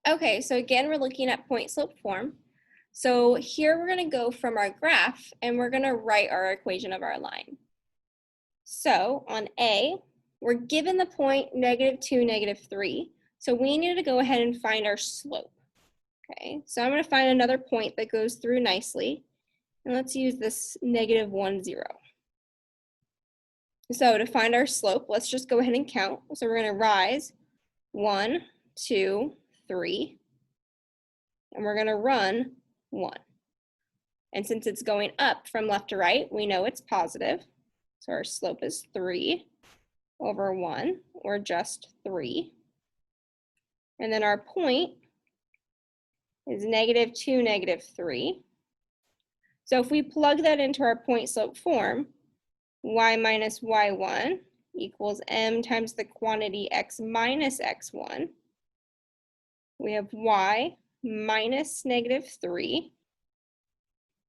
Okay, so again, we're looking at point slope form. So here we're going to go from our graph and we're going to write our equation of our line. So on A, we're given the point -2, -3. So we need to go ahead and find our slope. Okay, so I'm going to find another point that goes through nicely. And let's use this -1, 0. So to find our slope, let's just go ahead and count. So we're going to rise 1, 2, 3. And we're going to run 1. And since it's going up from left to right, we know it's positive. So our slope is 3 over 1, or just 3. And then our point is -2, -3. So if we plug that into our point slope form, y minus y1 equals m times the quantity x minus x1. We have y minus -3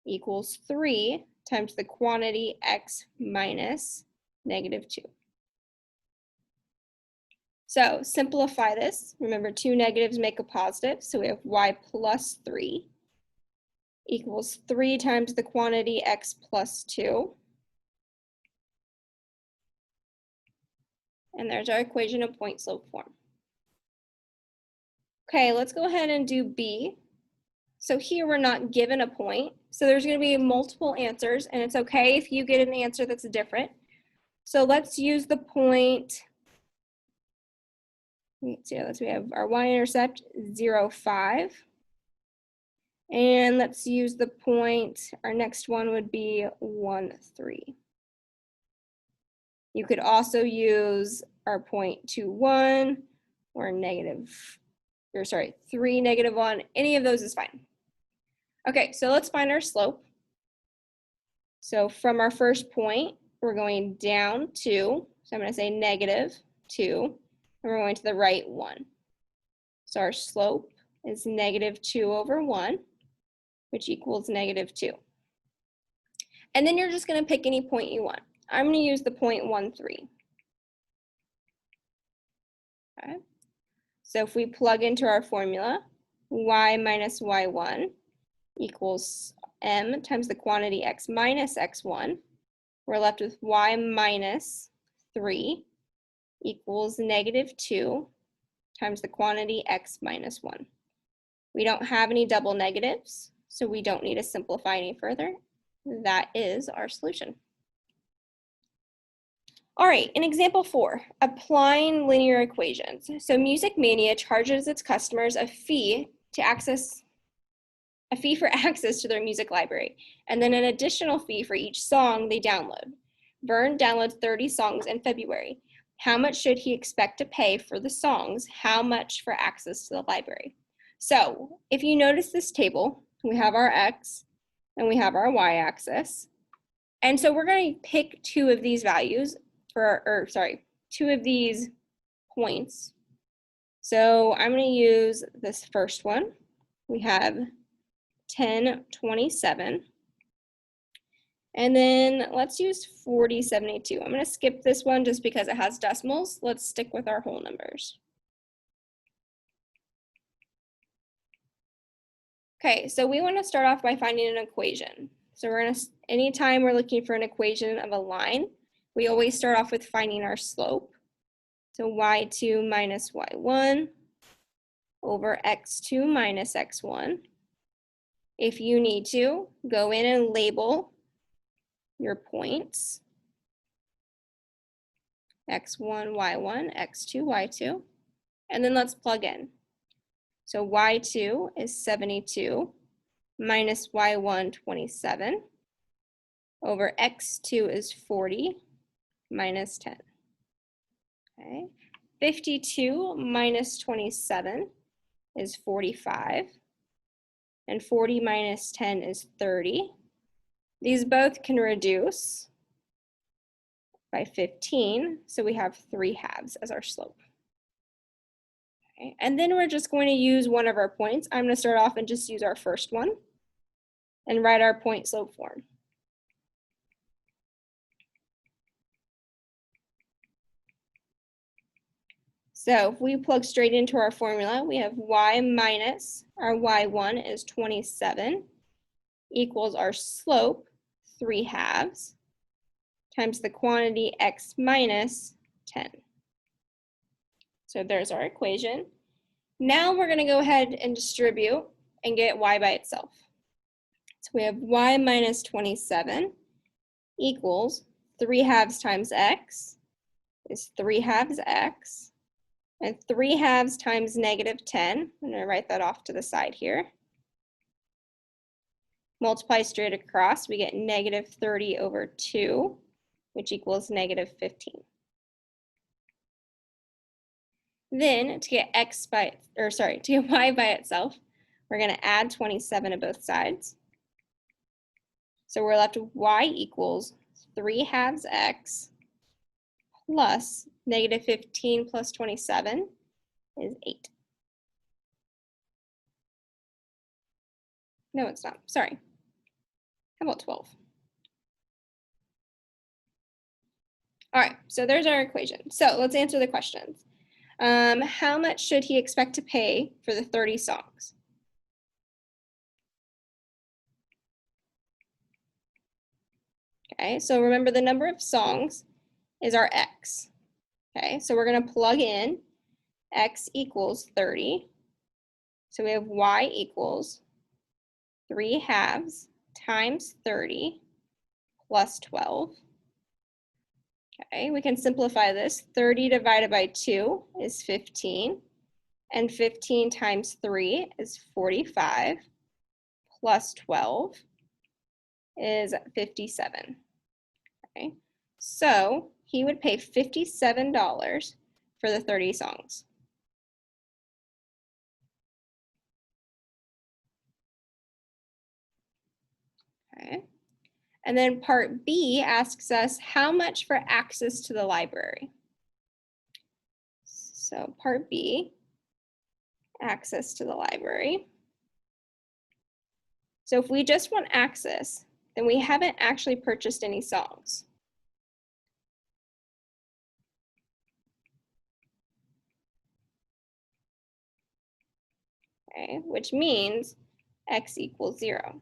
equals 3 times the quantity x minus -2. So simplify this. Remember, two negatives make a positive, so we have y plus 3 equals 3 times the quantity x plus 2. And there's our equation of point slope form. Okay, let's go ahead and do B. So here we're not given a point, so there's going to be multiple answers, and it's okay if you get an answer that's different. So let's use the point. Let's see, we have our y-intercept 0, 5. And let's use the point, our next one would be 1, 3. You could also use our point 2, 1, or 3, -1. Any of those is fine. Okay, so let's find our slope. So from our first point, we're going down 2. So I'm going to say -2, and we're going to the right 1. So our slope is -2 over 1, which equals -2. And then you're just going to pick any point you want. I'm going to use the point 1, 3. Okay. So if we plug into our formula, y minus y1 equals m times the quantity x minus x1, we're left with y minus 3 equals -2 times the quantity x minus 1. We don't have any double negatives, so we don't need to simplify any further. That is our solution. All right, in example 4, applying linear equations. So Music Mania charges its customers a fee for access to their music library, and then an additional fee for each song they download. Vern downloads 30 songs in February. How much should he expect to pay for the songs? How much for access to the library? So if you notice this table, we have our x and we have our y-axis. And so we're going to pick two of these values two of these points. So I'm going to use this first one. We have 1027. And then let's use 4072. I'm going to skip this one just because it has decimals. Let's stick with our whole numbers. Okay, so we want to start off by finding an equation. So anytime we're looking for an equation of a line, we always start off with finding our slope. So y2 minus y1 over x2 minus x1. If you need to, go in and label your points. x1, y1, x2, y2. And then let's plug in. So y2 is 72 minus y1, 27. Over x2 is 40 minus 10. Okay. 52 minus 27 is 45. And 40 minus 10 is 30. These both can reduce by 15, so we have 3/2 as our slope. Okay. And then we're just going to use one of our points. I'm going to start off and just use our first one and write our point slope form. So if we plug straight into our formula, we have y minus our y1 is 27 equals our slope, 3/2, times the quantity x minus 10. So there's our equation. Now we're going to go ahead and distribute and get y by itself. So we have y minus 27 equals 3/2 times x is 3/2 x, and 3/2 times negative 10, I'm going to write that off to the side here. Multiply straight across, we get negative 30 over 2, which equals negative 15. Then to get to get y by itself, we're going to add 27 to both sides. So we're left with y equals 3/2 x plus negative 15 plus 27 is 8. No, it's not. Sorry. How about 12? All right, so there's our equation. So let's answer the questions. How much should he expect to pay for the 30 songs? Okay, so remember the number of songs is our x. Okay, so we're going to plug in x equals 30. So we have y equals 3/2 times 30 plus 12. Okay, we can simplify this. 30 divided by 2 is 15, and 15 times 3 is 45, plus 12 is 57. Okay, so he would pay $57 for the 30 songs. Okay. And then part B asks us how much for access to the library. So part B, access to the library. So if we just want access, then we haven't actually purchased any songs. Okay, which means x equals 0.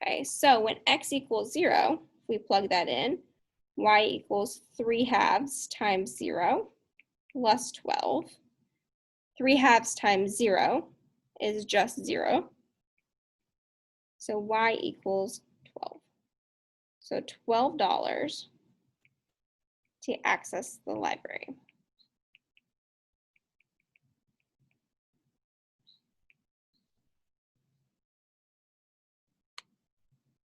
Okay, so when x equals 0, if we plug that in, y equals 3/2 times 0 plus 12. 3/2 times 0 is just 0. So y equals 12. So $12 to access the library.